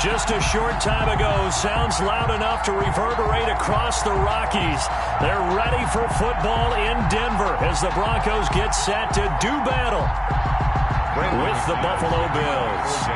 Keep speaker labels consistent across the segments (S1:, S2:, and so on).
S1: Just a short time ago, sounds loud enough to reverberate across the Rockies. They're ready for football in Denver as the Broncos get set to do battle with the Buffalo Bills.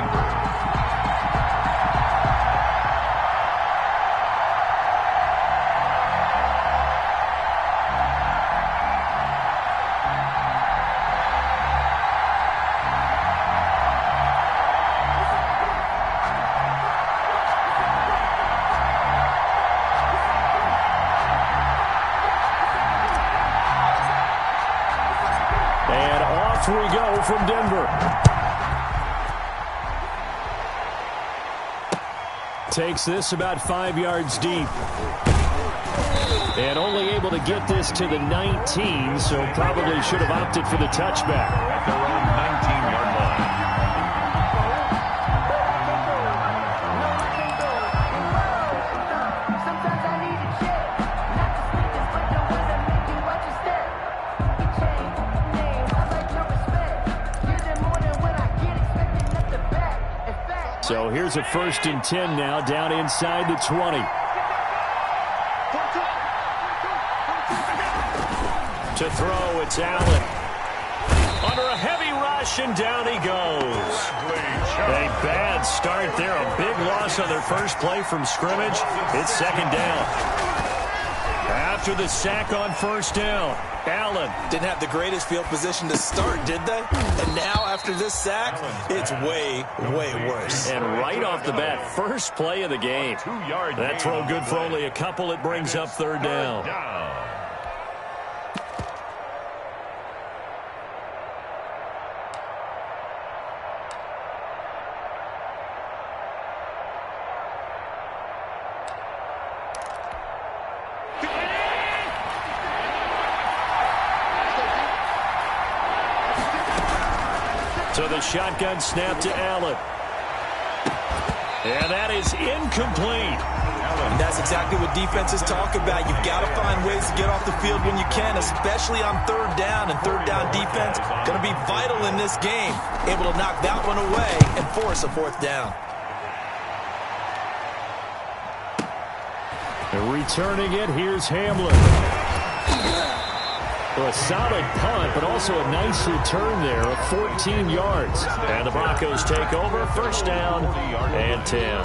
S1: We go from Denver. Takes this about 5 yards deep. And only able to get this to the 19, so probably should have opted for the touchback.
S2: At their own 19-yard line.
S1: So here's a 1st and 10 now, down inside the 20. To throw, it's Allen. Under a heavy rush, and down he goes. A bad start there, a big loss on their first play from scrimmage. It's 2nd down. After the sack on 1st down, Allen.
S3: Didn't have the greatest field position to start, did they? And now, after this sack, it's way, way worse.
S1: And right off the bat, first play of the game. That throw good for only a couple. It brings up 3rd down. So the shotgun snap to Allen. And that is incomplete.
S3: And that's exactly what defenses talk about. You've got to find ways to get off the field when you can, especially on 3rd down. And 3rd down defense going to be vital in this game. Able to knock that one away and force a 4th down.
S1: And returning it, here's Hamlin. So a solid punt, but also a nice return there of 14 yards. And the Broncos take over, 1st down and 10.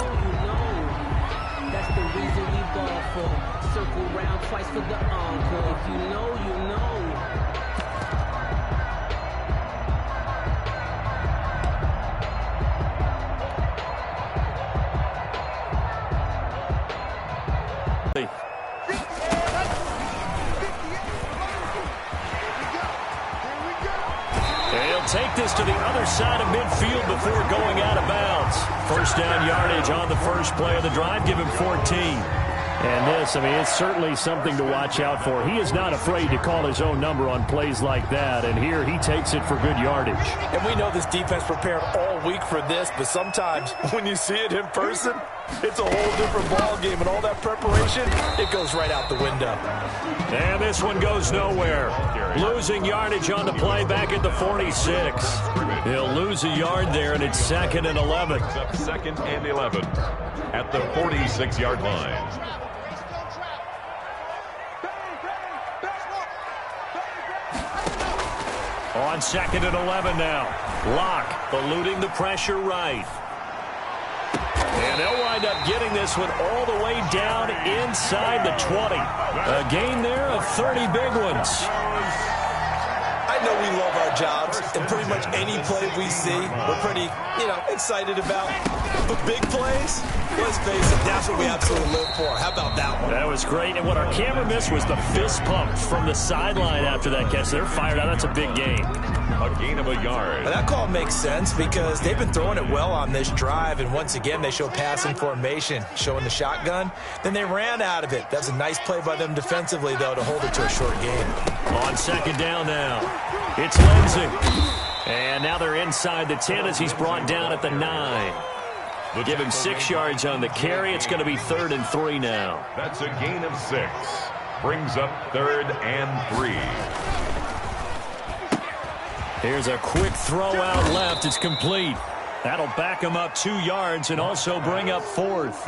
S4: That's the reason we ball for. Circle round twice for the encore. If you know, you know.
S1: Take this to the other side of midfield before going out of bounds. 1st down yardage on the first play of the drive. Give him 14. And this, I mean, it's certainly something to watch out for. He is not afraid to call his own number on plays like that. And here he takes it for good yardage.
S3: And we know this defense prepared all week for this, but sometimes when you see it in person, it's a whole different ball game. And all that preparation, it goes right out the window.
S1: And this one goes nowhere. Losing yardage on the play back at the 46. He'll lose a yard there, and it's 2nd and 11.
S2: Up 2nd and 11 at the 46-yard line.
S1: On 2nd and 11 now. Locke eluding the pressure right. And they'll wind up getting this one all the way down inside the 20. A gain there of 30 big ones.
S3: I know we love our jobs, and pretty much any play we see, we're pretty, excited about. But big plays, let's face it, that's what we absolutely live for. How about that one?
S1: That was great, and what our camera missed was the fist pump from the sideline after that catch. They're fired out. That's a big gain.
S2: A gain of a yard.
S3: Well, that call makes sense because they've been throwing it well on this drive, and once again, they show passing formation, showing the shotgun. Then they ran out of it. That's a nice play by them defensively, though, to hold it to a short game.
S1: On 2nd down now, it's Lindsey. And now they're inside the 10 as he's brought down at the 9. Give him 6 yards on the carry. It's going to be 3rd and 3 now.
S2: That's a gain of 6. Brings up 3rd and 3.
S1: Here's a quick throw out left. It's complete. That'll back him up 2 yards and also bring up 4th.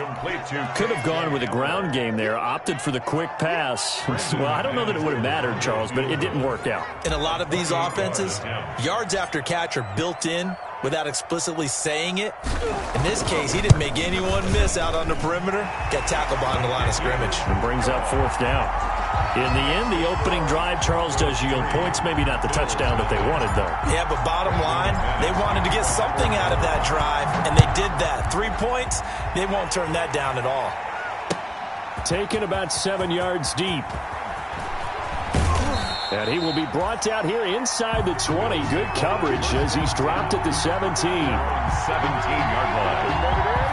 S1: Could have gone with a ground game there, opted for the quick pass. Well, I don't know that it would have mattered, Charles, but it didn't work out.
S3: In a lot of these offenses, yards after catch are built in without explicitly saying it. In this case, he didn't make anyone miss out on the perimeter. Got tackled behind the line of scrimmage.
S1: And brings up 4th down. In the end, the opening drive, Charles, does yield points. Maybe not the touchdown that they wanted, though.
S3: Yeah, but bottom line, they wanted to get something out of that drive, and they did that. 3 points, they won't turn that down at all.
S1: Taken about 7 yards deep. And he will be brought down here inside the 20. Good coverage as he's dropped at the 17.
S2: 17-yard line.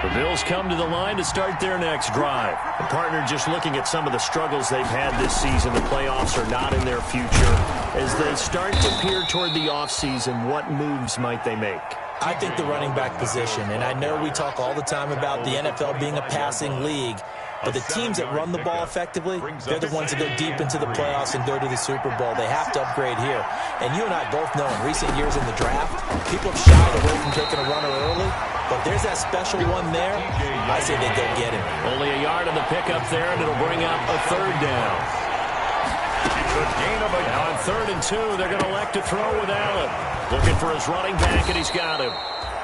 S1: The Bills come to the line to start their next drive. The partner just looking at some of the struggles they've had this season. The playoffs are not in their future. As they start to peer toward the offseason, what moves might they make?
S3: I think the running back position, and I know we talk all the time about the NFL being a passing league, but the teams that run the ball effectively, they're the ones that go deep into the playoffs and go to the Super Bowl. They have to upgrade here. And you and I both know in recent years in the draft, people have shied away from taking a runner early, but there's that special one there. I say they go get him.
S1: Only a yard on the pickup there, and it'll bring up a 3rd down. Now on 3rd and 2, they're going to elect to throw with Allen. Looking for his running back, and he's got him.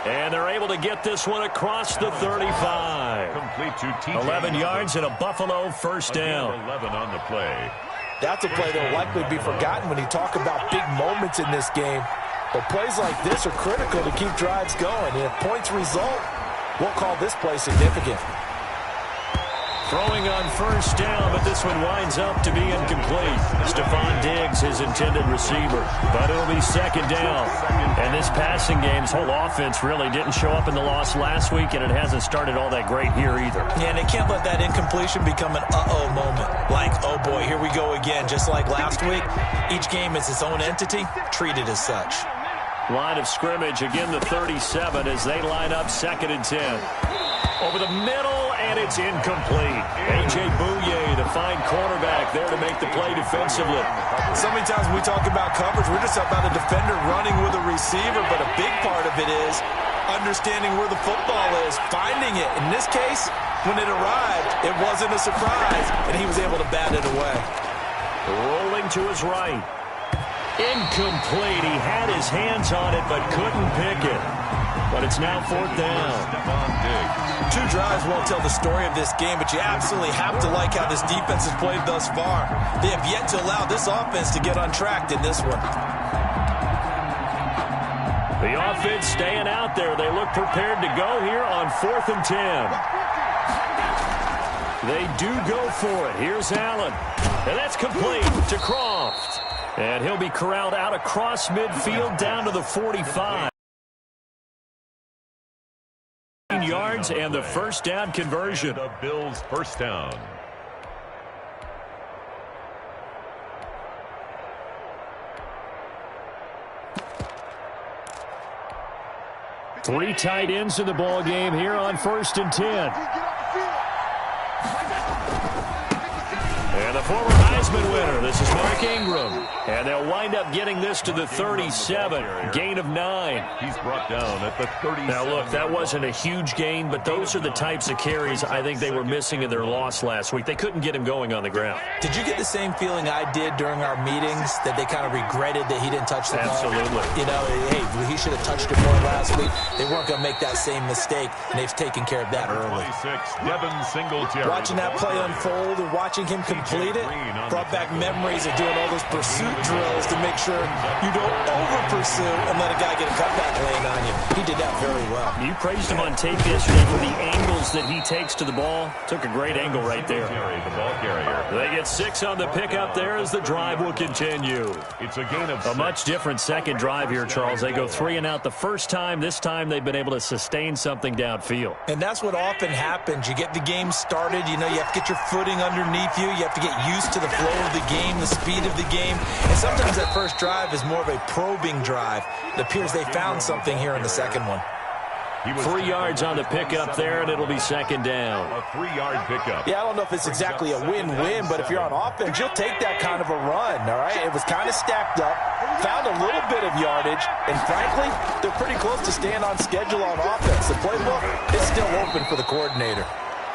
S1: And they're able to get this one across the 35. 11 yards and a Buffalo 1st down.
S2: 11 on the play.
S3: That's a play that will likely be forgotten when you talk about big moments in this game. But plays like this are critical to keep drives going. And if points result, we'll call this play significant.
S1: Throwing on 1st down, but this one winds up to be incomplete. Stephon Diggs, his intended receiver, but it'll be 2nd down. And this passing game's whole offense really didn't show up in the loss last week, and it hasn't started all that great here either.
S3: Yeah, and they can't let that incompletion become an uh-oh moment. Like, oh boy, here we go again, just like last week. Each game is its own entity, treated as such.
S1: Line of scrimmage, again the 37 as they line up 2nd and 10. Over the middle, and it's incomplete. A.J. Bouye, the fine cornerback, there to make the play defensively.
S3: So many times when we talk about coverage, we're just about a defender running with a receiver, but a big part of it is understanding where the football is, finding it. In this case, when it arrived, it wasn't a surprise, and he was able to bat it away.
S1: Rolling to his right. Incomplete. He had his hands on it, but couldn't pick it. But it's now 4th down.
S3: 2 drives won't tell the story of this game, but you absolutely have to like how this defense has played thus far. They have yet to allow this offense to get untracked in this one.
S1: The offense staying out there. They look prepared to go here on 4th and 10. They do go for it. Here's Allen. And that's complete to Croft. And he'll be corralled out across midfield down to the 45. Yards and the 1st down conversion.
S2: The Bills' 1st down.
S1: Three tight ends in the ball game here on 1st and 10. And the former Heisman winner, this is Mark Ingram. And they'll wind up getting this to the 37, gain of 9.
S2: He's brought down at the 37.
S1: Now, look, that wasn't a huge gain, but those are the types of carries I think they were missing in their loss last week. They couldn't get him going on the ground.
S3: Did you get the same feeling I did during our meetings, that they kind of regretted that he didn't touch the ball?
S1: Absolutely.
S3: You know, hey, he should have touched it more last week. They weren't going to make that same mistake, and they've taken care of that early.
S2: 26, Devin Singletary.
S3: Watching that play unfold and watching him complete it brought back memories of doing all those pursuit drills to make sure you don't over-pursue and let a guy get a cutback lane on you. He did that very well.
S1: You praised him on tape yesterday for the angles that he takes to the ball. Took a great angle right there.
S2: The ball carrier.
S1: They get 6 on the pickup there as the drive will continue.
S2: It's a gain of 6.
S1: A much different second drive here, Charles. They go 3 and out the first time. This time they've been able to sustain something downfield.
S3: And that's what often happens. You get the game started. You know, you have to get your footing underneath you. You have to get used to the flow of the game, the speed of the game. And sometimes that first drive is more of a probing drive. It appears they found something here in the second one.
S1: 3 yards on the pickup there, and it'll be second down.
S2: A 3-yard pickup.
S3: Yeah, I don't know if it's exactly a win-win, but if you're on offense, you'll take that kind of a run, all right? It was kind of stacked up, found a little bit of yardage, and frankly, they're pretty close to staying on schedule on offense. The playbook is still open for the coordinator.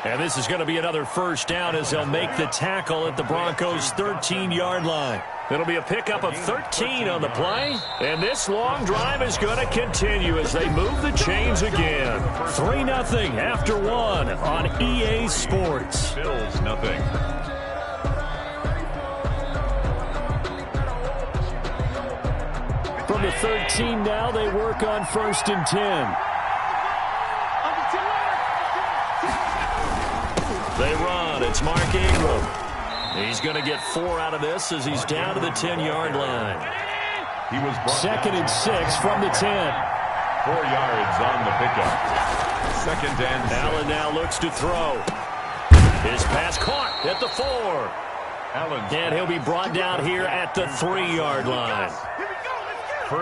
S1: And this is going to be another first down as they'll make the tackle at the Broncos' 13-yard line. It'll be a pickup of 13 on the play. And this long drive is going to continue as they move the chains again. 3-0 after 1 on EA Sports.
S2: Bills nothing.
S1: From the 13 now, they work on 1st and 10. They run. It's Mark Ingram. He's going to get 4 out of this as he's down to the 10-yard line.
S2: He was
S1: 2nd and 6 from the 10.
S2: 4 yards on the pickup. 2nd and 6.
S1: Allen now looks to throw. His pass caught at the 4.
S2: Allen.
S1: And he'll be brought down here at the 3-yard line.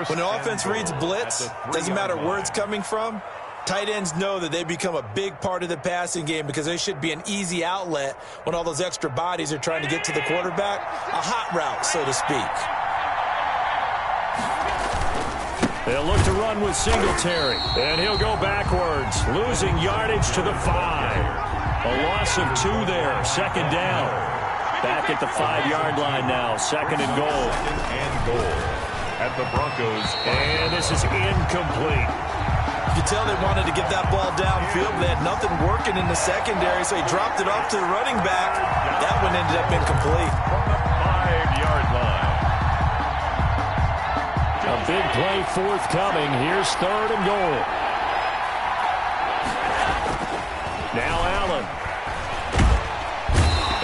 S3: When the offense reads blitz, doesn't matter where it's coming from, tight ends know that they become a big part of the passing game because they should be an easy outlet when all those extra bodies are trying to get to the quarterback. A hot route, so to speak.
S1: They'll look to run with Singletary. And he'll go backwards, losing yardage to the 5. A loss of 2 there, 2nd down. Back at the 5-yard line now, 2nd and goal.
S2: 2nd and goal at the Broncos.
S1: And this is incomplete.
S3: You could tell they wanted to get that ball downfield, but they had nothing working in the secondary, so he dropped it off to the running back. That one ended up incomplete.
S2: From the 5-yard line.
S1: A big play forthcoming. Here's 3rd and goal. Now Allen.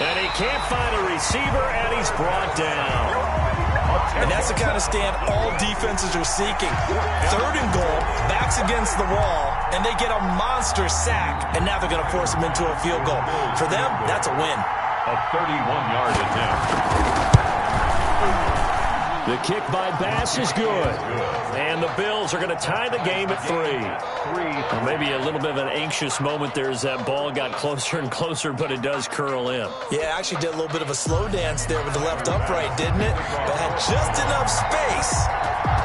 S1: And he can't find a receiver, and he's brought down.
S3: And that's the kind of stand all defenses are seeking. 3rd and goal, backs against the wall, and they get a monster sack, and now they're going to force them into a field goal. For them, that's a win.
S2: A 31-yard attempt.
S1: The kick by Bass is good. And the Bills are going to tie the game at 3. Well, maybe a little bit of an anxious moment there as that ball got closer and closer, but it does curl in.
S3: Yeah, actually did a little bit of a slow dance there with the left upright, didn't it? But had just enough space,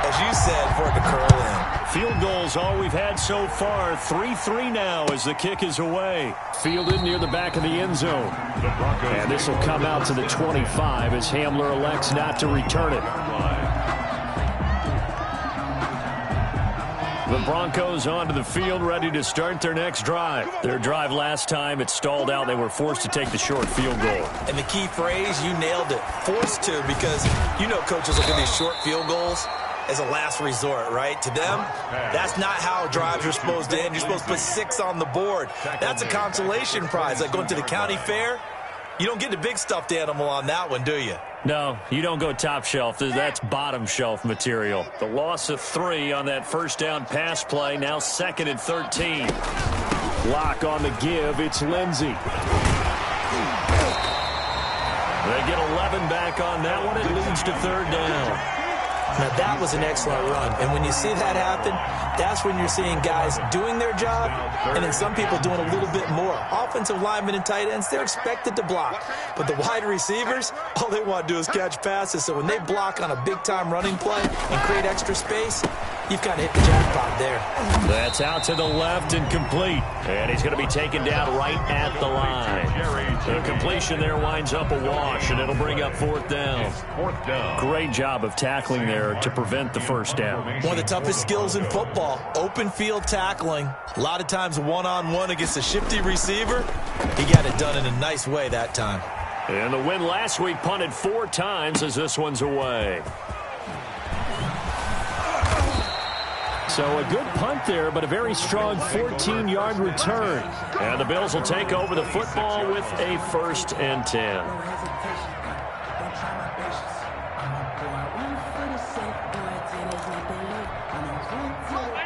S3: as you said, for it to curl in.
S1: Field goals all we've had so far. 3-3 now as the kick is away. Fielded near the back of the end zone. And this will come out to the 25 as Hamler elects not to return it. The Broncos onto the field, ready to start their next drive. Their drive last time, it stalled out. They were forced to take the short field goal.
S3: And the key phrase, you nailed it, forced to, because you know coaches look at these short field goals as a last resort, right? To them, that's not how drives are supposed to end. You're supposed to put 6 on the board. That's a consolation prize. Like going to the county fair, you don't get the big stuffed animal on that one, do you?
S1: No, you don't go top shelf. That's bottom shelf material. The loss of 3 on that first down pass play. Now 2nd and 13. Lock on the give. It's Lindsey. They get 11 back on that one. It leads to 3rd down.
S3: Now, that was an excellent run. And when you see that happen, that's when you're seeing guys doing their job and then some people doing a little bit more. Offensive linemen and tight ends, they're expected to block. But the wide receivers, all they want to do is catch passes. So when they block on a big-time running play and create extra space, you've kind of hit the jackpot there. That's
S1: out to the left and complete. And he's going to be taken down right at the line. The completion there winds up a wash, and it'll bring up 4th down.
S2: 4th down.
S1: Great job of tackling there to prevent the first down.
S3: One of the toughest skills in football, open field tackling. A lot of times one-on-one against a shifty receiver. He got it done in a nice way that time.
S1: And the win last week punted 4 times as this one's away. So a good punt there, but a very strong 14-yard return. And the Bills will take over the football with a 1st and 10.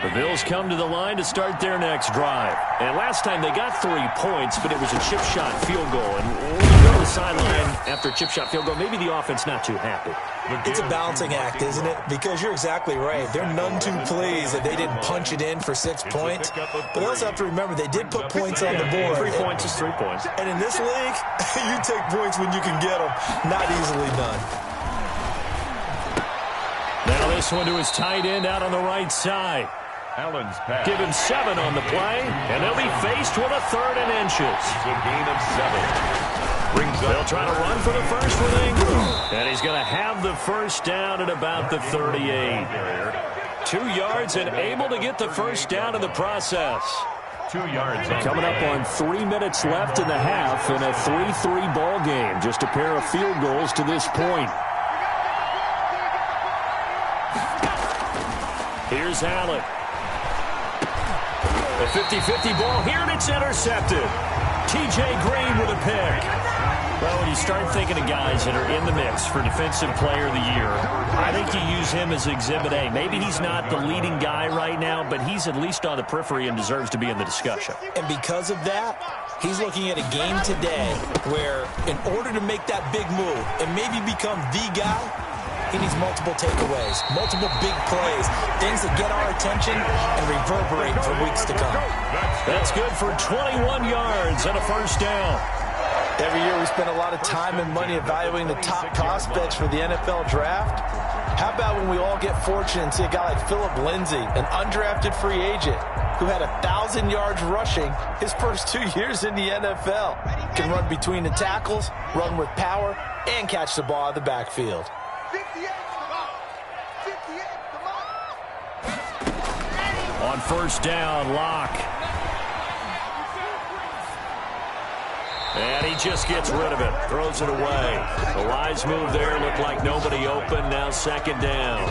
S1: The Bills come to the line to start their next drive. And last time they got 3 points, but it was a chip shot field goal. And when you go to the sideline after a chip shot field goal, maybe the offense not too happy.
S3: It's a balancing act, isn't it? Because you're exactly right. They're none too pleased that they didn't punch it in for 6 points. But they also have to remember they did put points on the board.
S1: 3 points is 3 points.
S3: And in this league, you take points when you can get them. Not easily done.
S1: Now this one to his tight end out on the right side.
S2: Allen's pass.
S1: Give him 7 on the play, and they'll be faced with a 3rd and inches.
S2: It's a gain of 7.
S1: They'll try to run for the first with Ingram. And he's going to have the first down at about the 38. 2 yards and able to get the first down in the process.
S2: 2 yards.
S1: Coming up on 3 minutes left in the half in a 3-3 ball game. Just a pair of field goals to this point. Here's Allen. A 50-50 ball here, and it's intercepted. T.J. Green with a pick. Well, when you start thinking of guys that are in the mix for Defensive Player of the Year, I think you use him as Exhibit A. Maybe he's not the leading guy right now, but he's at least on the periphery and deserves to be in the discussion.
S3: And because of that, he's looking at a game today where in order to make that big move and maybe become the guy, he needs multiple takeaways, multiple big plays, things that get our attention and reverberate for weeks to come.
S1: That's good for 21 yards and a first down.
S3: Every year we spend a lot of time and money evaluating the top prospects for the NFL draft. How about when we all get fortunate and see a guy like Phillip Lindsay, an undrafted free agent who had 1,000 yards rushing his first 2 years in the NFL. Can run between the tackles, run with power, and catch the ball out of the backfield.
S1: On first down, Locke. And he just gets rid of it, throws it away. A wise move there, looked like nobody open, now second down.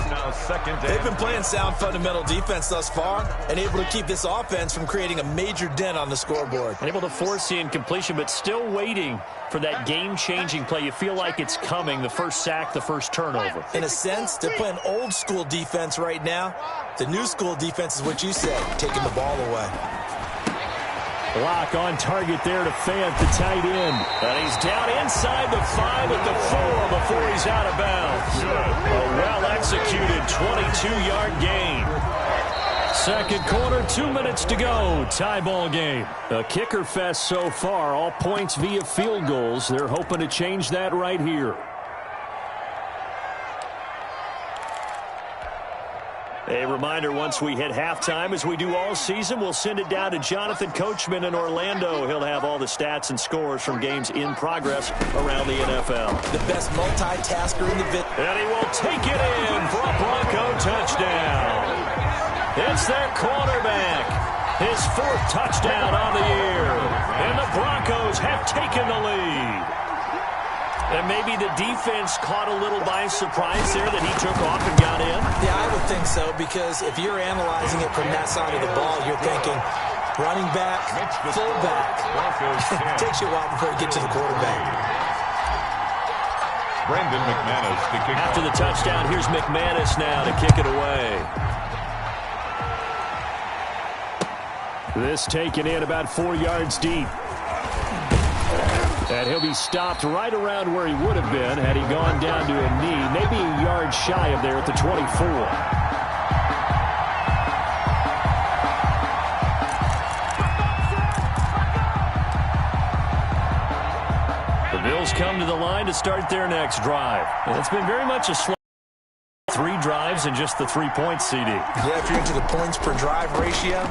S3: They've been playing sound fundamental defense thus far and able to keep this offense from creating a major dent on the scoreboard.
S1: Able to force the incompletion, but still waiting for that game-changing play. You feel like it's coming, the first sack, the first turnover.
S3: In a sense, they're playing old-school defense right now. The new-school defense is what you said, taking the ball away.
S1: Locke on target there to Fant, the tight end. And he's down inside the 5 at the 4 before he's out of bounds. A well-executed 22-yard gain. Second quarter, 2 minutes to go. Tie ball game. A kicker fest so far. All points via field goals. They're hoping to change that right here. A reminder, once we hit halftime, as we do all season, we'll send it down to Jonathan Coachman in Orlando. He'll have all the stats and scores from games in progress around the NFL.
S3: The best multitasker in the business.
S1: And he will take it in for a Bronco touchdown. It's their quarterback. His 4th touchdown on the year. And the Broncos have taken the lead. And maybe the defense caught a little by surprise there that he took off and got in?
S3: Yeah, I would think so, because if you're analyzing it from that side of the ball, you're thinking running back, fullback. It takes you a while before you get to the quarterback.
S2: Brandon McManus to kick
S1: After the touchdown, here's McManus now to kick it away. This taken in about 4 yards deep. And he'll be stopped right around where he would have been had he gone down to a knee, maybe a yard shy of there at the 24. The Bills come to the line to start their next drive. And it's been very much a slow 3 drives and just the 3 points, CD.
S3: Yeah, if you're into the points per drive ratio,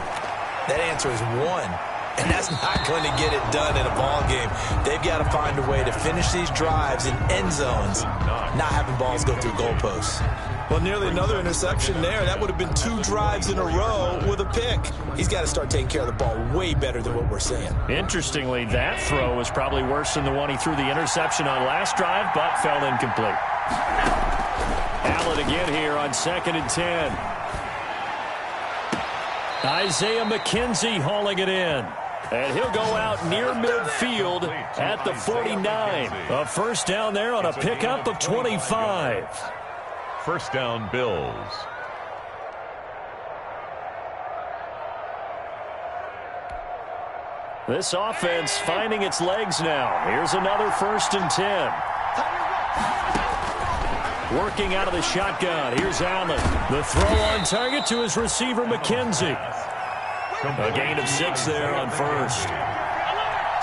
S3: that answer is 1. And that's not going to get it done in a ball game. They've got to find a way to finish these drives in end zones, not having balls go through goalposts. Well, nearly another interception there. That would have been 2 drives in a row with a pick. He's got to start taking care of the ball way better than what we're seeing. Interestingly, that throw was probably worse than the one he threw the interception on last drive, but fell incomplete.
S1: Allen again here on 2nd and 10. Isaiah McKenzie hauling it in. And he'll go out near midfield at the 49. A first down there on a pickup of 25.
S2: First down, Bills.
S1: This offense finding its legs now. Here's another 1st and 10. Working out of the shotgun. Here's Allen. The throw on target to his receiver, McKenzie. A gain of 6 there on first.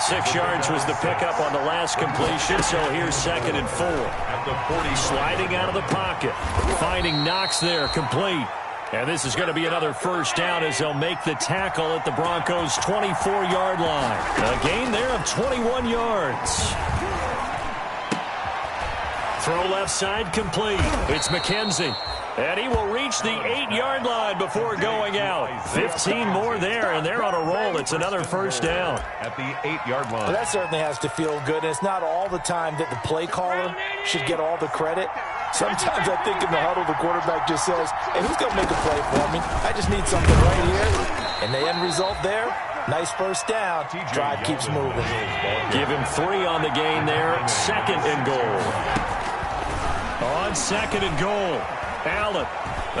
S1: 6 yards was the pickup on the last completion, so here's 2nd and 4.
S2: At the 40,
S1: sliding out of the pocket. Finding Knox there, complete. And this is going to be another first down as they'll make the tackle at the Broncos' 24-yard line. A gain there of 21 yards. Throw left side complete. It's McKenzie. And he will reach the 8-yard line before going out. 15 more there, and they're on a roll. It's another first down.
S2: At the 8-yard line.
S3: Well, that certainly has to feel good. And it's not all the time that the play caller should get all the credit. Sometimes I think in the huddle, the quarterback just says, hey, who's going to make a play for me? I just need something right here. And the end result there, nice first down. Drive keeps moving.
S1: Give him 3 on the gain there. 2nd and goal. On 2nd and goal. Allen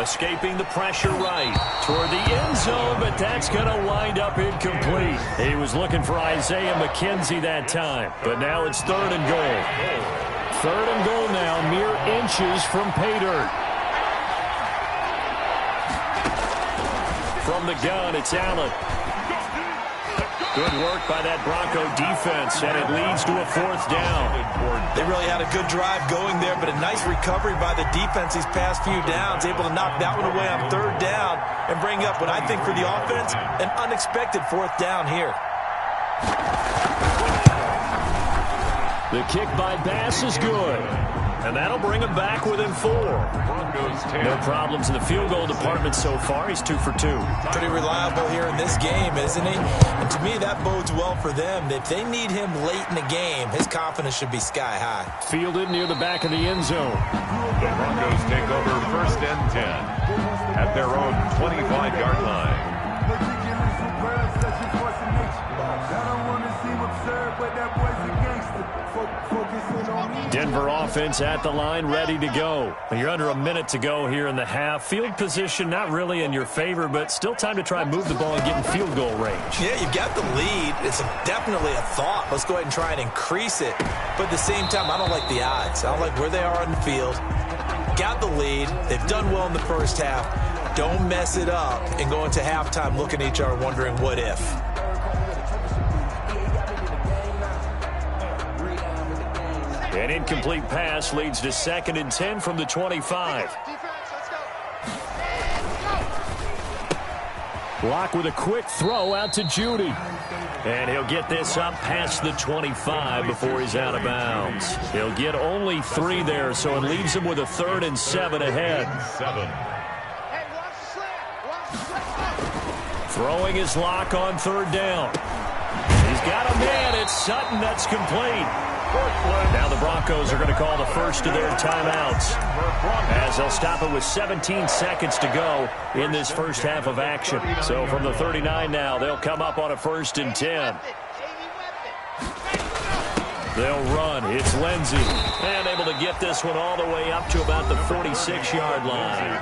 S1: escaping the pressure right toward the end zone, but that's going to wind up incomplete. He was looking for Isaiah McKenzie that time, but now it's 3rd and goal. 3rd and goal now, mere inches from pay dirt. From the gun, it's Allen. Good work by that Bronco defense, and it leads to a 4th down.
S3: They really had a good drive going there, but a nice recovery by the defense these past few downs, able to knock that one away on 3rd down and bring up what I think for the offense, an unexpected 4th down here.
S1: The kick by Bass is good, and that'll bring him back within 4. No problems in the field goal department so far. He's 2 for 2.
S3: Pretty reliable here in this game, isn't he? And to me, that bodes well for them. If they need him late in the game, his confidence should be sky high.
S1: Fielded near the back of the end zone.
S2: The Broncos take over 1st and 10 at their own 25-yard line.
S1: Denver offense at the line, ready to go. You're under a minute to go here in the half. Field position not really in your favor, but still time to try and move the ball and get in field goal range.
S3: Yeah, you've got the lead. It's definitely a thought. Let's go ahead and try and increase it. But at the same time, I don't like the odds. I don't like where they are on the field. Got the lead. They've done well in the first half. Don't mess it up and go into halftime looking at each other wondering what if.
S1: An incomplete pass leads to 2nd and 10 from the 25. Locke with a quick throw out to Judy. And he'll get this up past the 25 before he's out of bounds. He'll get only 3 there, so it leaves him with a 3rd and 7 ahead. Throwing his Locke on 3rd down. He's got a man. It's Sutton. That's complete. Now the Broncos are going to call the first of their timeouts as they'll stop it with 17 seconds to go in this first half of action. So from the 39 now, they'll come up on a 1st and 10. They'll run. It's Lindsey. And able to get this one all the way up to about the 46-yard line.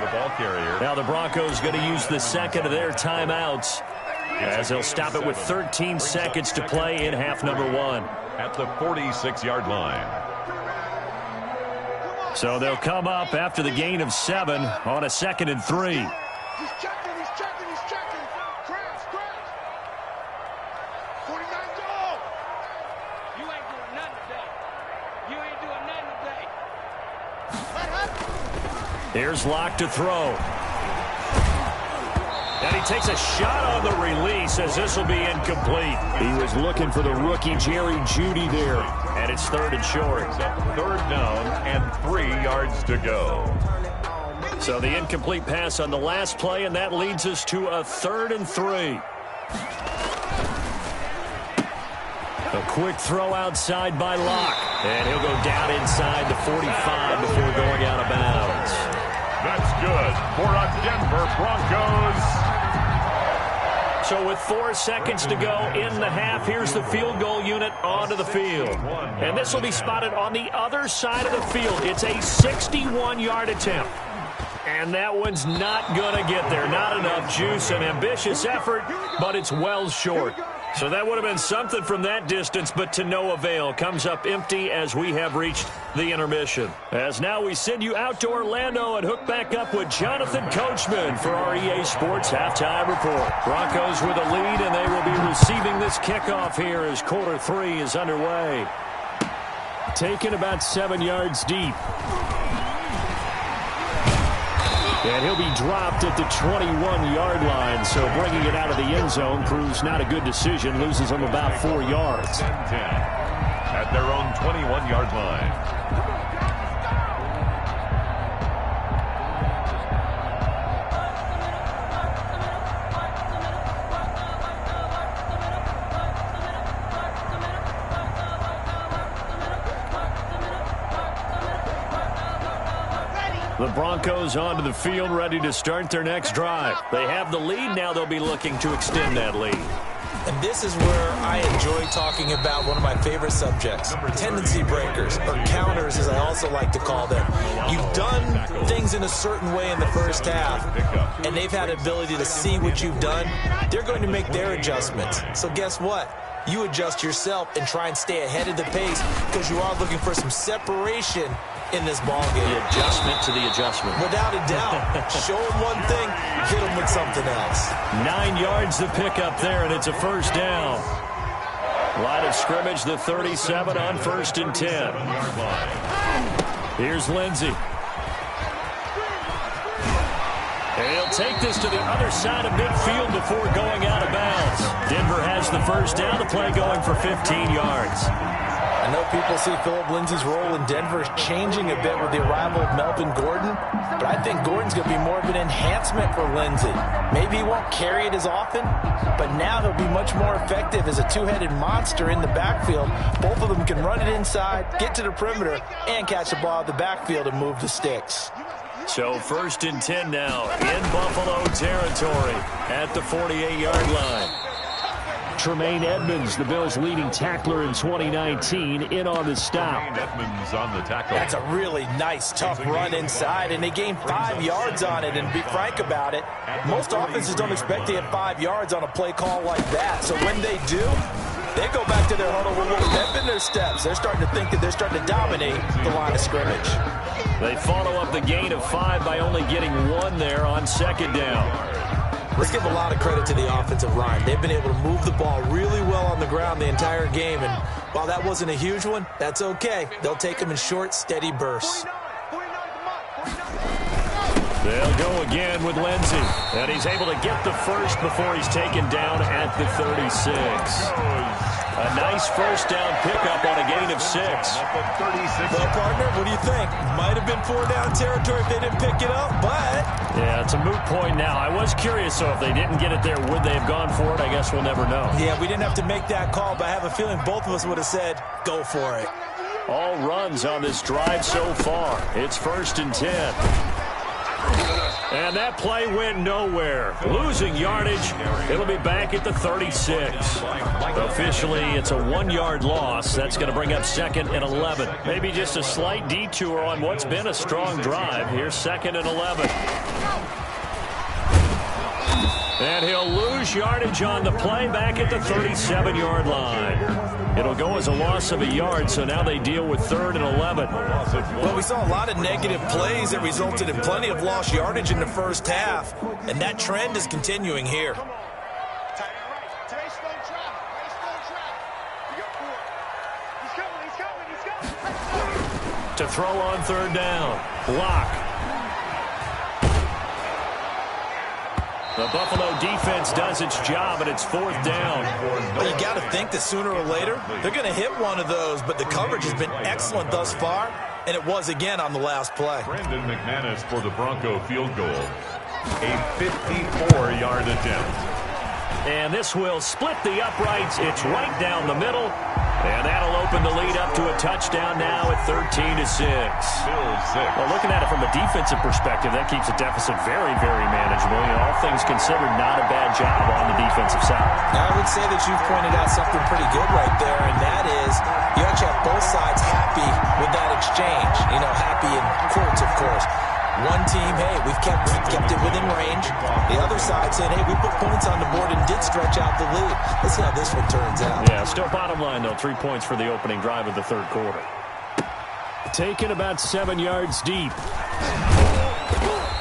S1: Now the Broncos going to use the 2nd of their timeouts as they'll stop it with 13 seconds to play in half number 1.
S2: At the 46-yard line.
S1: So they'll come up after the gain of 7 on a 2nd and 3.
S5: He's checking. Crash. 49 goal. You ain't doing nothing today.
S1: Here's Locke to throw. And he takes a shot on the release as this will be incomplete. He was looking for the rookie Jerry Jeudy there. And it's 3rd and short.
S2: 3rd down and 3 yards to go.
S1: So the incomplete pass on the last play, and that leads us to a 3rd and 3. A quick throw outside by Locke. And he'll go down inside the 45 before going out of bounds.
S2: That's good for a Denver Broncos.
S1: So with 4 seconds to go in the half, here's the field goal unit onto the field. And this will be spotted on the other side of the field. It's a 61-yard attempt. And that one's not going to get there. Not enough juice, an ambitious effort, but it's well short. So that would have been something from that distance, but to no avail. Comes up empty as we have reached the intermission. As now we send you out to Orlando and hook back up with Jonathan Coachman for our EA Sports Halftime Report. Broncos with a lead, and they will be receiving this kickoff here as quarter 3 is underway. Taken about 7 yards deep. And he'll be dropped at the 21-yard line, so bringing it out of the end zone proves not a good decision, loses him about 4 yards.
S2: 10 at their own 21-yard line.
S1: The Broncos onto the field, ready to start their next drive. They have the lead. Now they'll be looking to extend that lead.
S3: And this is where I enjoy talking about one of my favorite subjects, tendency breakers, or counters as I also like to call them. You've done things in a certain way in the first half, and they've had the ability to see what you've done. They're going to make their adjustments. So guess what? You adjust yourself and try and stay ahead of the pace because you are looking for some separation in this ball game.
S1: The adjustment to the adjustment.
S3: Without a doubt. Show them one thing, hit them with something else.
S1: 9 yards to pick up there, and it's a first down. Line of scrimmage, the 37 on 1st and 10. Here's Lindsey. And he'll take this to the other side of midfield before going out of bounds. Denver has the first down. The play going for 15 yards.
S3: I know people see Phillip Lindsay's role in Denver changing a bit with the arrival of Melvin Gordon, but I think Gordon's going to be more of an enhancement for Lindsay. Maybe he won't carry it as often, but now he'll be much more effective as a two-headed monster in the backfield. Both of them can run it inside, get to the perimeter, and catch the ball at the backfield and move the sticks.
S1: So 1st and 10 now in Buffalo territory at the 48-yard line. Tremaine Edmonds, the Bills' leading tackler in 2019, in on the stop.
S2: Edmonds on the tackle.
S3: That's a really nice, tough run inside, and they gained 5 yards on it. And to be frank about it, most offenses don't expect to get 5 yards on a play call like that. So when they do, they go back to their huddle with a pep in their steps. They're starting to think that they're starting to dominate the line of scrimmage.
S1: They follow up the gain of 5 by only getting 1 there on 2nd down.
S3: Let's give a lot of credit to the offensive line. They've been able to move the ball really well on the ground the entire game, and while that wasn't a huge one, that's okay. They'll take them in short, steady bursts.
S1: They'll go again with Lindsey, and he's able to get the first before he's taken down at the 36. A nice first down pickup on a gain of 6.
S3: Well, partner, what do you think? Might have been 4-down territory if they didn't pick it up, but...
S1: Yeah, it's a moot point now. I was curious, so if they didn't get it there, would they have gone for it? I guess we'll never know.
S3: Yeah, we didn't have to make that call, but I have a feeling both of us would have said, go for it.
S1: All runs on this drive so far. It's 1st and 10. And that play went nowhere. Losing yardage. It'll be back at the 36. Officially, it's a 1-yard loss. That's going to bring up 2nd and 11. Maybe just a slight detour on what's been a strong drive. Here's 2nd and 11. And he'll lose yardage on the play back at the 37-yard line. It'll go as a loss of a yard, so now they deal with 3rd and 11.
S3: Well, we saw a lot of negative plays that resulted in plenty of lost yardage in the first half, and that trend is continuing here.
S1: To throw on 3rd down. Block. The Buffalo defense does its job, and it's 4th down.
S3: Well, you got to think that sooner or later, they're going to hit one of those, but the coverage has been excellent thus far, and it was again on the last play.
S2: Brandon McManus for the Bronco field goal. A 54-yard attempt.
S1: And this will split the uprights. It's right down the middle. And that'll open the lead up to a touchdown now at 13-6. Well, looking at it from a defensive perspective, that keeps the deficit very, very manageable. You know, all things considered, not a bad job on the defensive side.
S3: Now, I would say that you've pointed out something pretty good right there, and that is you actually have both sides happy with that exchange. You know, happy in quotes, of course. One team, hey, we've kept it within range. The other side saying, hey, we put points on the board and did stretch out the lead. Let's see how this one turns out.
S1: Yeah, still bottom line, though. 3 points for the opening drive of the third quarter. Taken about 7 yards deep.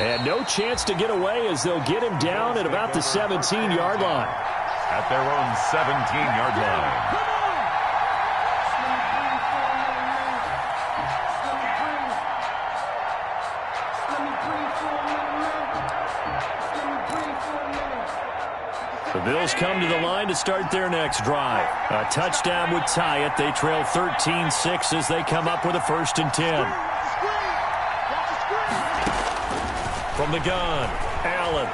S1: And no chance to get away as they'll get him down at about the 17-yard line.
S2: At their own 17-yard line.
S1: The Bills come to the line to start their next drive. A touchdown would tie it. They trail 13-6 as they come up with a 1st and 10. From the gun, Allen.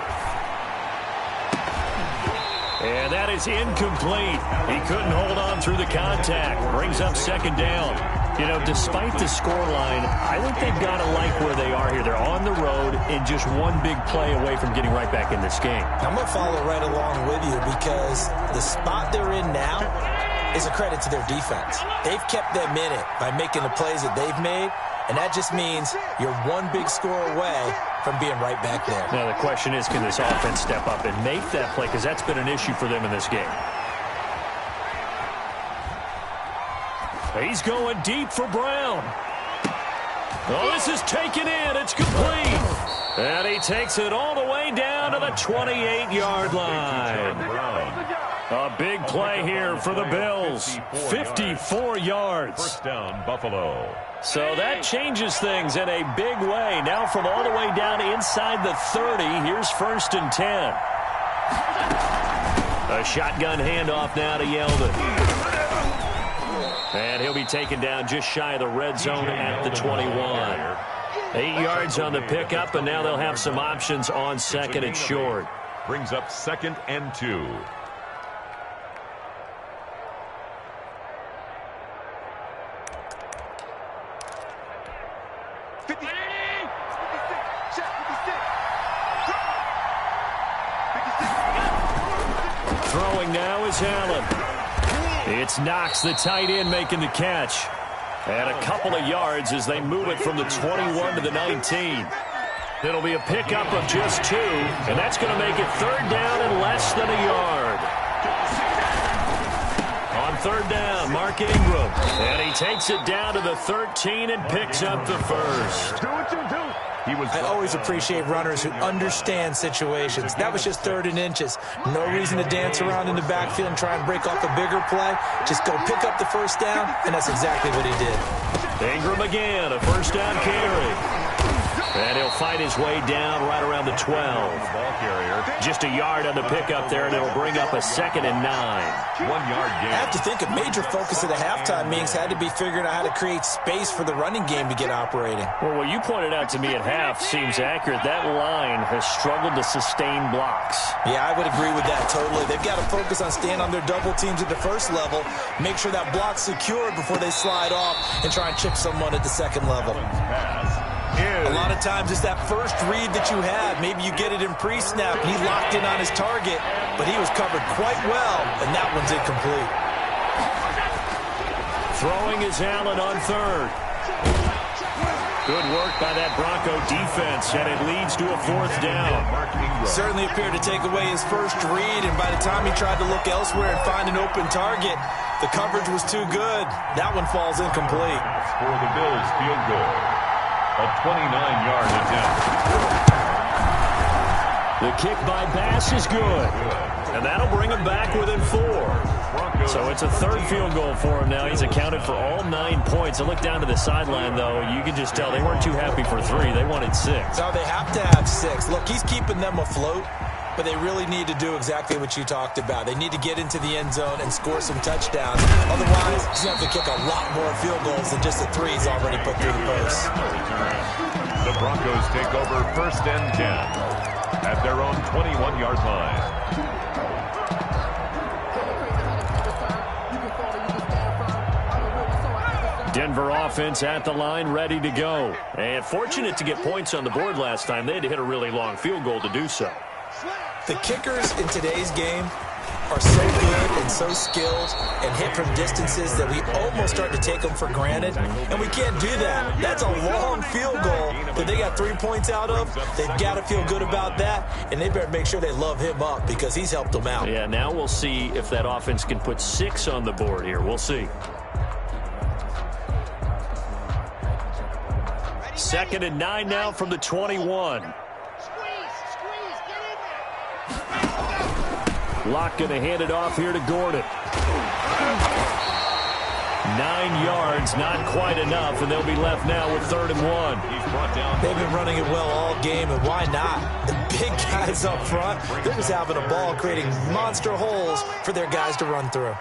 S1: And that is incomplete. He couldn't hold on through the contact. Brings up 2nd down. You know, despite the scoreline, I think they've got to like where they are here. They're on the road and just one big play away from getting right back in this game.
S3: I'm going to follow right along with you because the spot they're in now is a credit to their defense. They've kept them in it by making the plays that they've made, and that just means you're one big score away from being right back there.
S1: Now, the question is, can this offense step up and make that play? Because that's been an issue for them in this game. He's going deep for Brown. Oh, this is taken in. It's complete. And he takes it all the way down to the 28-yard line. A big play here for the Bills. 54 yards.
S2: 1st down, Buffalo.
S1: So that changes things in a big way. Now from all the way down inside the 30, here's 1st and 10. A shotgun handoff now to Yeldon. And he'll be taken down just shy of the red zone at the 21. 8 yards on the pickup, and now they'll have some options on 2nd and short.
S2: Brings up 2nd and 2.
S1: Throwing now is Allen. It's Knox, the tight end, making the catch. And a couple of yards as they move it from the 21 to the 19. It'll be a pickup of just 2, and that's going to make it 3rd down and less than a yard. On 3rd down, Mark Ingram. And he takes it down to the 13 and picks up the 1st.
S2: Do what you do.
S3: I always appreciate runners who understand situations. That was just 3rd and inches. No reason to dance around in the backfield and try and break off a bigger play. Just go pick up the 1st down, and that's exactly what he did.
S1: Ingram again, a 1st down carry. And he'll fight his way down right around the 12.
S2: Ball carrier.
S1: Just a yard on the pickup there, and it'll bring up a 2nd and 9.
S2: 1 yard gain.
S3: I have to think a major focus of the halftime meetings had to be figuring out how to create space for the running game to get operating.
S1: Well, what you pointed out to me at half seems accurate. That line has struggled to sustain blocks.
S3: Yeah, I would agree with that totally. They've got to focus on staying on their double teams at the 1st level, make sure that block's secured before they slide off and try and chip someone at the 2nd level. A lot of times it's that first read that you have. Maybe you get it in pre-snap, and he locked in on his target, but he was covered quite well, and that one's incomplete.
S1: Throwing is Allen on 3rd. Good work by that Bronco defense, and it leads to a 4th down.
S3: Certainly appeared to take away his first read, and by the time he tried to look elsewhere and find an open target, the coverage was too good. That one falls incomplete.
S2: For the Bills, field goal. A 29-yard attempt.
S1: The kick by Bass is good. And that'll bring him back within 4. So it's a 3rd field goal for him now. He's accounted for all 9 points. I look down to the sideline, though. You can just tell they weren't too happy for 3. They wanted 6.
S3: No, they have to have 6. Look, he's keeping them afloat, but they really need to do exactly what you talked about. They need to get into the end zone and score some touchdowns. Otherwise, he's going to have to kick a lot more field goals than just the 3 he's already put through the post.
S2: The Broncos take over 1st and 10 at their own 21-yard line.
S1: Denver offense at the line, ready to go. And fortunate to get points on the board last time. They had to hit a really long field goal to do so.
S3: The kickers in today's game are so good and so skilled and hit from distances that we almost start to take them for granted, and we can't do that. That's a long field goal that they got 3 points out of. They've got to feel good about that, and they better make sure they love him up because he's helped them out.
S1: Yeah, now we'll see if that offense can put 6 on the board here. We'll see. 2nd and 9 now from the 21. Locke going to hand it off here to Gordon. 9 yards, not quite enough, and they'll be left now with 3rd and 1.
S3: They've been running it well all game, and why not? The big guys up front, they're just having a ball creating monster holes for their guys to run through.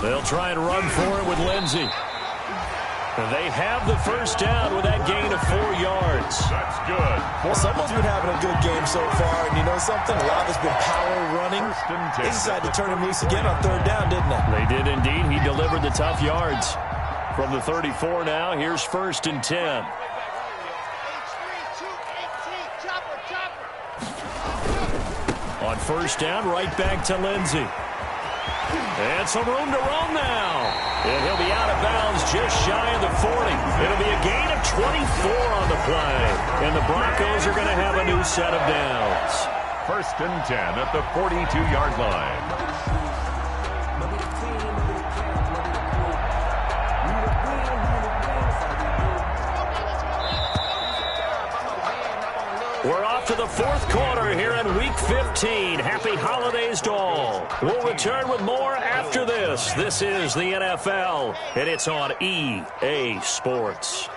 S1: They'll try and run for it with Lindsey. They have the first down with that gain of 4 yards.
S2: That's good.
S3: Well, someone's been having a good game so far, and you know something? A lot has been power running. They decided to turn him loose again on 3rd down, didn't they?
S1: They did indeed. He delivered the tough yards. From the 34 now, here's 1st and 10. On 1st down, right back to Lindsey. And some room to roam now. And he'll be out of bounds just shy of the 40. It'll be a gain of 24 on the play. And the Broncos are going to have a new set of downs.
S2: 1st and 10 at the 42-yard line.
S1: We're off to the 4th quarter here in Week 15. Happy holidays to all. We'll return with more after this. This is the NFL, and it's on EA Sports.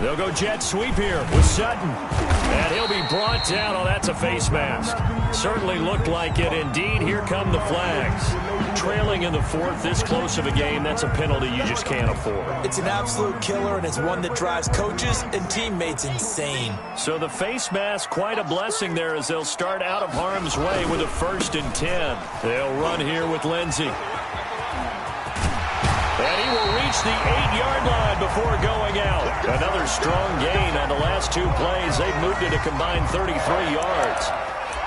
S1: They'll go jet sweep here with Sutton. And he'll be brought down. Oh, that's a face mask. Certainly looked like it. Indeed, here come the flags. Trailing in the 4th, this close of a game, that's a penalty you just can't afford.
S3: It's an absolute killer, and it's one that drives coaches and teammates insane.
S1: So the face mask, quite a blessing there as they'll start out of harm's way with a 1st and 10. They'll run here with Lindsey. And he will reach the 8-yard line before going out. Another strong gain on the last 2 plays. They've moved it a combined 33 yards.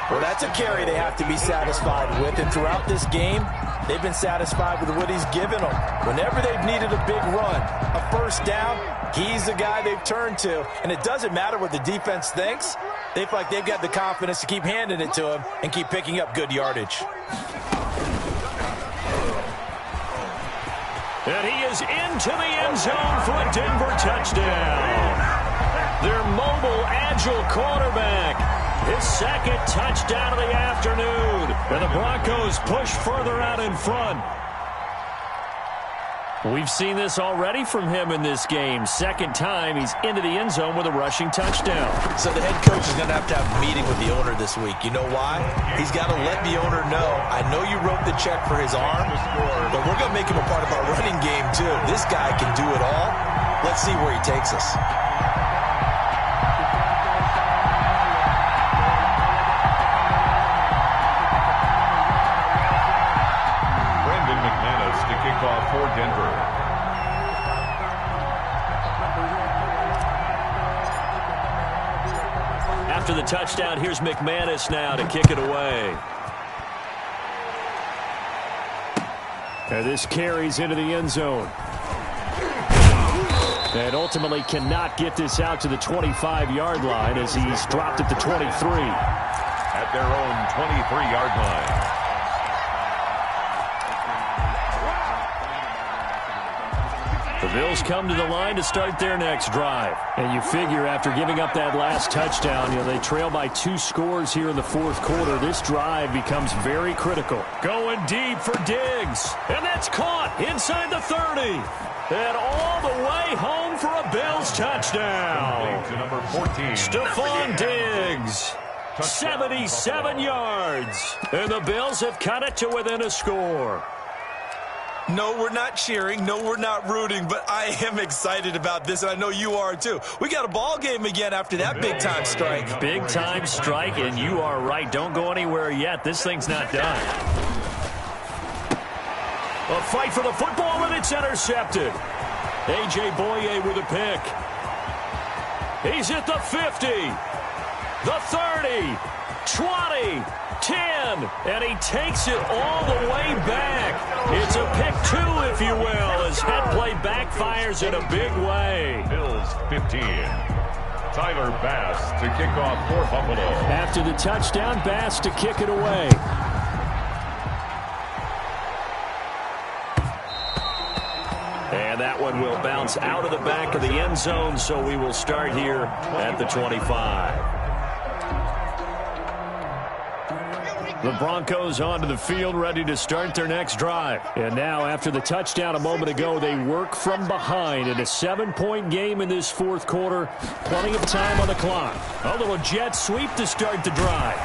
S3: Well, that's a carry they have to be satisfied with. And throughout this game, they've been satisfied with what he's given them. Whenever they've needed a big run, a 1st down, he's the guy they've turned to. And it doesn't matter what the defense thinks. They feel like they've got the confidence to keep handing it to him and keep picking up good yardage.
S1: And he is into the end zone for a Denver touchdown. Their mobile, agile quarterback. His 2nd touchdown of the afternoon. And the Broncos push further out in front. We've seen this already from him in this game. 2nd time he's into the end zone with a rushing touchdown.
S3: So the head coach is going to have a meeting with the owner this week. You know why? He's got to let the owner know, I know you wrote the check for his arm, but we're going to make him a part of our running game too. This guy can do it all. Let's see where he takes us.
S2: For Denver.
S1: After the touchdown, here's McManus now to kick it away. And this carries into the end zone. And ultimately cannot get this out to the 25-yard line as he's dropped at the 23.
S2: At their own 23-yard line.
S1: The Bills come to the line to start their next drive. And you figure after giving up that last touchdown, they trail by 2 scores here in the 4th quarter. This drive becomes very critical. Going deep for Diggs. And that's caught inside the 30. And all the way home for a Bills touchdown.
S2: To number 14.
S1: Stephon Diggs. 77 yards. And the Bills have cut it to within a score.
S3: No, we're not cheering. No, we're not rooting, but I am excited about this, and I know you are too. We got a ball game again after that big-time strike.
S1: Big-time strike, and you are right. Don't go anywhere yet. This thing's not done. A fight for the football, and it's intercepted. A.J. Boye with a pick. He's at the 50, the 30, 20, 10, and he takes it all the way back. It's a pick two, if you will, as head play backfires in a big way.
S2: Bills 15. Tyler Bass to kick off for Buffalo.
S1: After the touchdown, Bass to kick it away. And that one will bounce out of the back of the end zone, so we will start here at the 25. The Broncos onto the field, ready to start their next drive. And now, after the touchdown a moment ago, they work from behind in a 7-point game in this fourth quarter. Plenty of time on the clock. A little jet sweep to start the drive.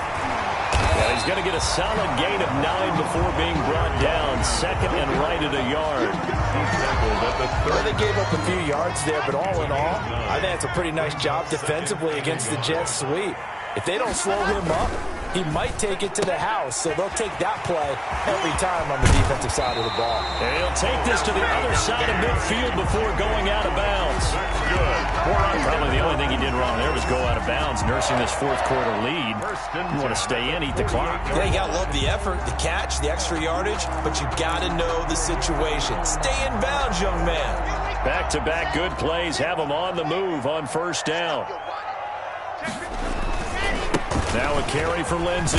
S1: And he's going to get a solid gain of 9 before being brought down. Second and right at a yard.
S3: Well, they gave up a few yards there, but all in all, I think it's a pretty nice job defensively against the jet sweep. If they don't slow him up, he might take it to the house, so they'll take that play every time on the defensive side of the ball.
S1: And he'll take this to the other side of midfield before going out of bounds.
S2: Good.
S1: Probably the only thing he did wrong there was go out of bounds, nursing this fourth quarter lead. You want to stay in, eat the clock.
S3: Yeah, you got to love the effort, the catch, the extra yardage, but you got to know the situation. Stay in bounds, young man.
S1: Back-to-back good plays have him on the move on first down. Now a carry for Lindsey.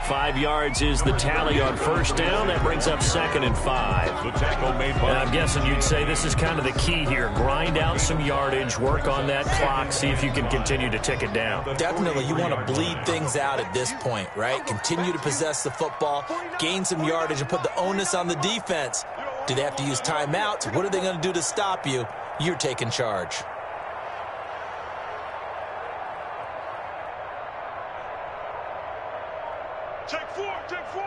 S1: 5 yards is the tally on first down. That brings up 2nd and 5.
S2: The tackle made by.
S1: And I'm guessing you'd say this is kind of the key here. Grind out some yardage, work on that clock, see if you can continue to tick it down.
S3: Definitely, you want to bleed things out at this point, right? Continue to possess the football, gain some yardage, and put the onus on the defense. Do they have to use timeouts? What are they going to do to stop you? You're taking charge.
S5: Check 4, check 4.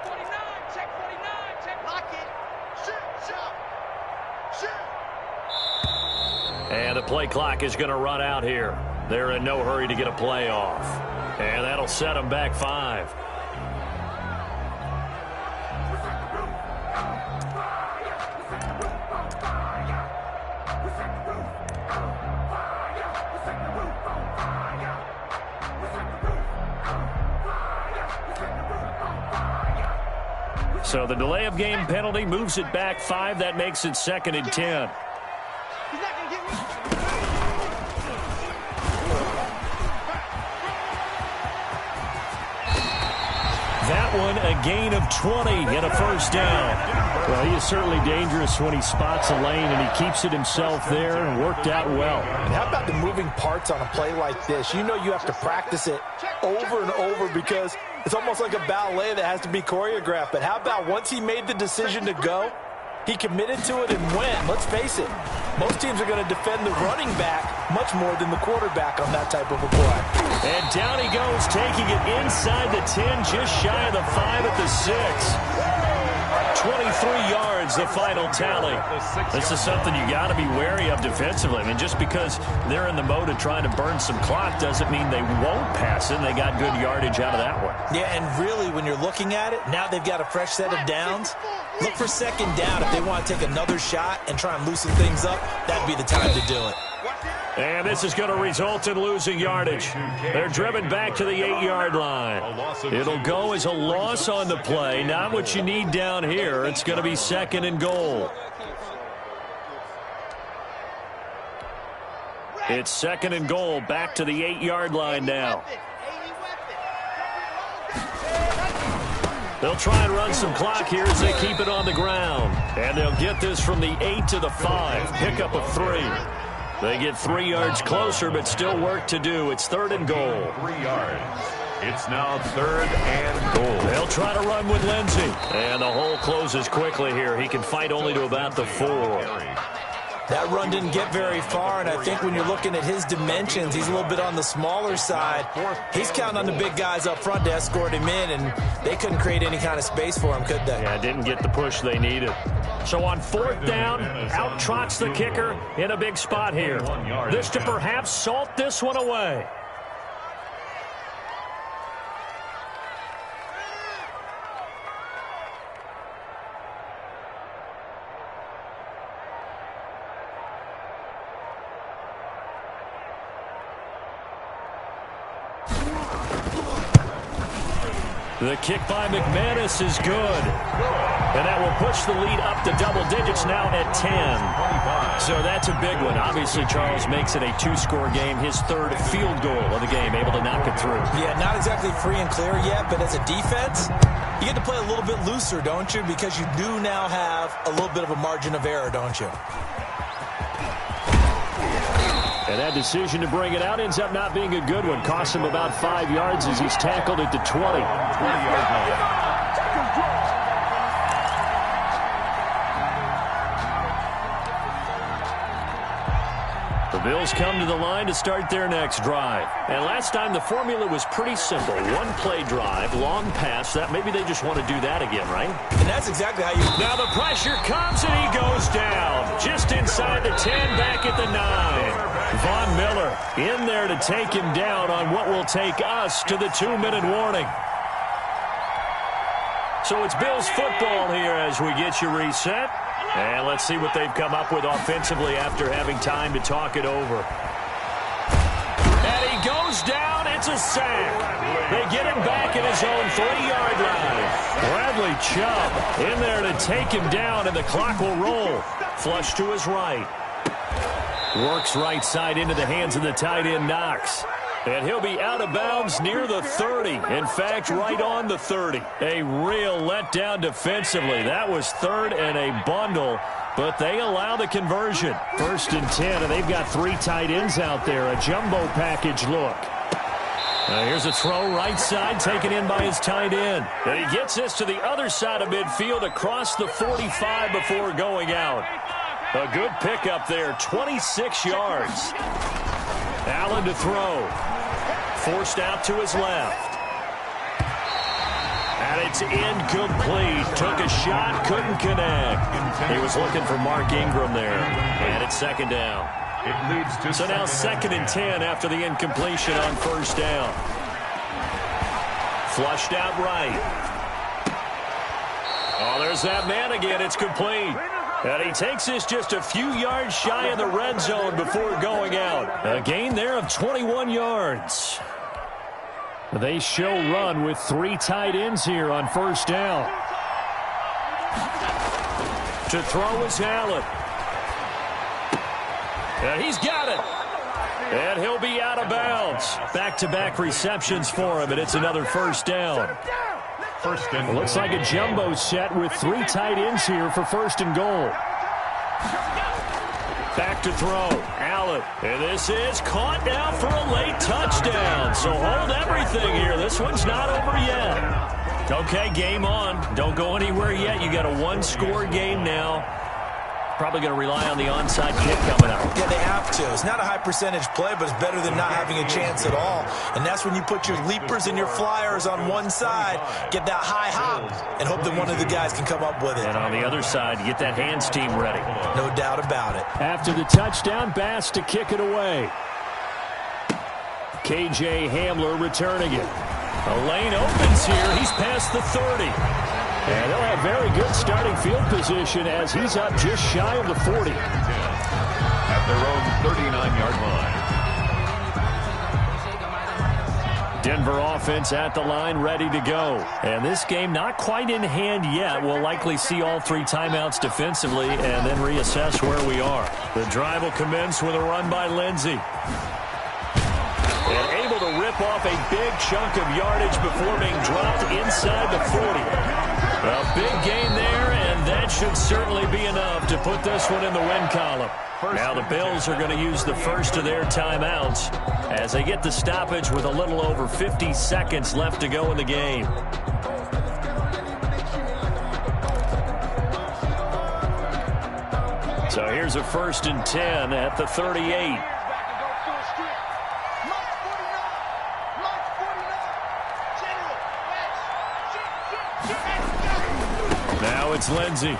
S5: 49, check 49, check. Lock it. Shoot, shoot, shoot.
S1: And the play clock is going to run out here. They're in no hurry to get a play off. And that'll set them back 5. So the delay of game penalty moves it back 5. That makes it 2nd and 10. That one a gain of 20 and a first down. Well, he is certainly dangerous when he spots a lane, and he keeps it himself there and worked out well.
S3: And how about the moving parts on a play like this? You know you have to practice it over and over because it's almost like a ballet that has to be choreographed. But how about once he made the decision to go, he committed to it and went. Let's face it, most teams are going to defend the running back much more than the quarterback on that type of a play.
S1: And down he goes, taking it inside the 10, just shy of the 5 at the 6. 23 yards, the final tally. This is something you got to be wary of defensively. I mean, just because they're in the mode of trying to burn some clock doesn't mean they won't pass it. They got good yardage out of that one.
S3: Yeah, and really, when you're looking at it, now they've got a fresh set of downs. Look for 2nd down. If they want to take another shot and try and loosen things up, that'd be the time to do it.
S1: And this is going to result in losing yardage. They're driven back to the 8-yard line. It'll go as a loss on the play. Not what you need down here. It's going to be 2nd and goal. It's 2nd and goal, back to the 8-yard line now. They'll try and run some clock here as they keep it on the ground. And they'll get this from the 8 to the 5. Pickup of 3. They get 3 yards closer, but still work to do. It's 3rd and goal.
S2: 3 yards. It's now 3rd and goal.
S1: They'll try to run with Lindsey. And the hole closes quickly here. He can fight only to about the 4.
S3: That run didn't get very far, and I think when you're looking at his dimensions, he's a little bit on the smaller side. He's counting on the big guys up front to escort him in, and they couldn't create any kind of space for him, could they?
S1: Yeah, didn't get the push they needed. So on 4th down, out trots the kicker in a big spot here. This to perhaps salt this one away. The kick by McManus is good. And that will push the lead up to double digits now at 10. So that's a big one. Obviously, Charles makes it a two-score game. His third field goal of the game, able to knock it through.
S3: Yeah, not exactly free and clear yet, but as a defense, you get to play a little bit looser, don't you? Because you do now have a little bit of a margin of error, don't you?
S1: And that decision to bring it out ends up not being a good one. Costs him about 5 yards as he's tackled it to 20. 20-yard line. The Bills come to the line to start their next drive. And last time the formula was pretty simple. One play drive, long pass. That maybe they just want to do that again, right?
S3: And that's exactly how you...
S1: Now the pressure comes and he goes down. Just inside the 10, back at the 9. Von Miller in there to take him down on what will take us to the 2-minute warning. So it's Bills football here as we get you reset. And let's see what they've come up with offensively after having time to talk it over. And he goes down. It's a sack. They get him back at his own 3-yard line. Bradley Chubb in there to take him down, and the clock will roll. Flush to his right. Works right side into the hands of the tight end, Knox. And he'll be out of bounds near the 30. In fact, right on the 30. A real letdown defensively. That was third and a bundle, but they allow the conversion. 1st and 10, and they've got 3 tight ends out there. A jumbo package look. Here's a throw right side, taken in by his tight end. And he gets this to the other side of midfield across the 45 before going out. A good pickup there, 26 yards. Allen to throw. Forced out to his left. And it's incomplete. Took a shot, couldn't connect. He was looking for Mark Ingram there. And it's 2nd down.
S2: It leads to
S1: so now 2nd and 10 after the incompletion on 1st down. Flushed out right. Oh, there's that man again. It's complete. And he takes this just a few yards shy of the red zone before going out. A gain there of 21 yards. They show run with 3 tight ends here on 1st down. To throw is Allen. And he's got it. And he'll be out of bounds. Back-to-back receptions for him, and it's another 1st down. It looks like a jumbo set with 3 tight ends here for 1st and goal. Back to throw. Allen. And this is caught now for a late touchdown. So hold everything here. This one's not over yet. Okay, game on. Don't go anywhere yet. You got a 1-score game now. Probably going to rely on the onside kick coming up.
S3: Yeah, they have to. It's not a high percentage play, but it's better than not having a chance at all. And that's when you put your leapers and your flyers on one side, get that high hop, and hope that one of the guys can come up with it.
S1: And on the other side, you get that hands team ready.
S3: No doubt about it.
S1: After the touchdown, Bass to kick it away. KJ Hamler returning it. A lane opens here. He's past the 30. And they'll have very good starting field position as he's up just shy of the 40.
S2: At their own 39-yard line.
S1: Denver offense at the line, ready to go. And this game not quite in hand yet. We'll likely see all 3 timeouts defensively and then reassess where we are. The drive will commence with a run by Lindsey. And able to rip off a big chunk of yardage before being dropped inside the 40. A big gain there, and that should certainly be enough to put this one in the win column. Now the Bills are going to use the first of their timeouts as they get the stoppage with a little over 50 seconds left to go in the game. So here's a 1st and 10 at the 38. Now it's Lindsey.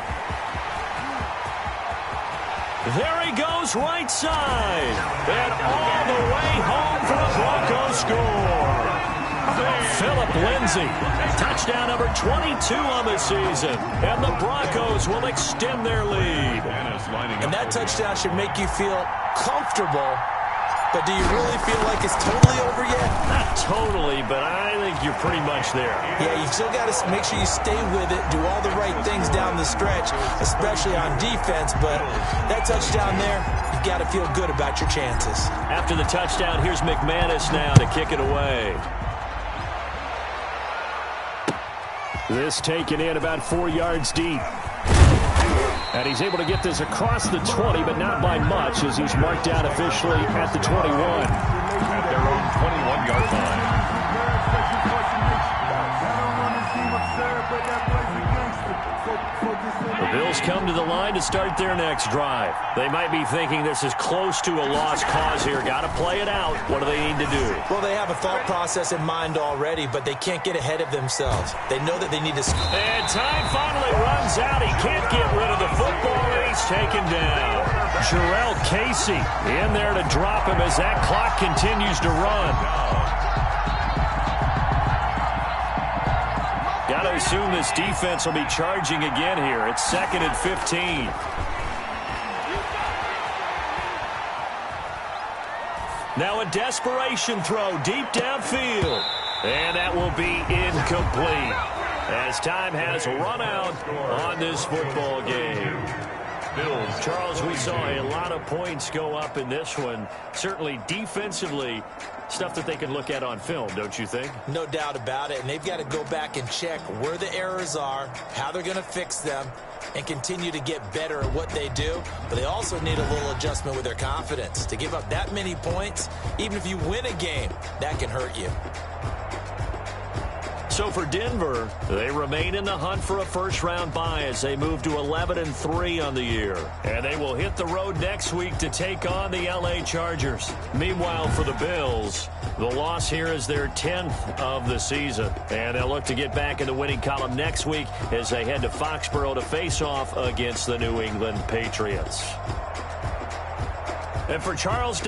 S1: There he goes right side. And all the way home for the Broncos score. Philip Lindsey. Touchdown number 22 on the season. And the Broncos will extend their lead.
S3: And that touchdown should make you feel comfortable but do you really feel like it's totally over yet?
S1: Not totally, but I think you're pretty much there.
S3: Yeah, you still got to make sure you stay with it, do all the right things down the stretch, especially on defense, but that touchdown there, you've got to feel good about your chances.
S1: After the touchdown, here's McManus now to kick it away. This taken in about 4 yards deep. And he's able to get this across the 20, but not by much, as he's marked down officially at the 21.
S2: At their own 21-yard line.
S1: The Bills come to the line to start their next drive. They might be thinking this is close to a lost cause here. Got to play it out. What do they need to do?
S3: Well, they have a thought process in mind already, but they can't get ahead of themselves. They know that they need to...
S1: And time finally runs out. He can't get rid of the football, and he's taken down. Jarrell Casey in there to drop him as that clock continues to run. Got to assume this defense will be charging again here. It's 2nd and 15. Now a desperation throw deep downfield. And that will be incomplete as time has run out on this football game. Charles, we saw a lot of points go up in this one. Certainly defensively, stuff that they can look at on film, don't you think?
S3: No doubt about it, and they've got to go back and check where the errors are, how they're going to fix them, and continue to get better at what they do. But they also need a little adjustment with their confidence. To give up that many points, even if you win a game, that can hurt you.
S1: So for Denver, they remain in the hunt for a first-round bye as they move to 11-3 on the year. And they will hit the road next week to take on the L.A. Chargers. Meanwhile, for the Bills, the loss here is their 10th of the season. And they'll look to get back in the winning column next week as they head to Foxborough to face off against the New England Patriots. And for Charles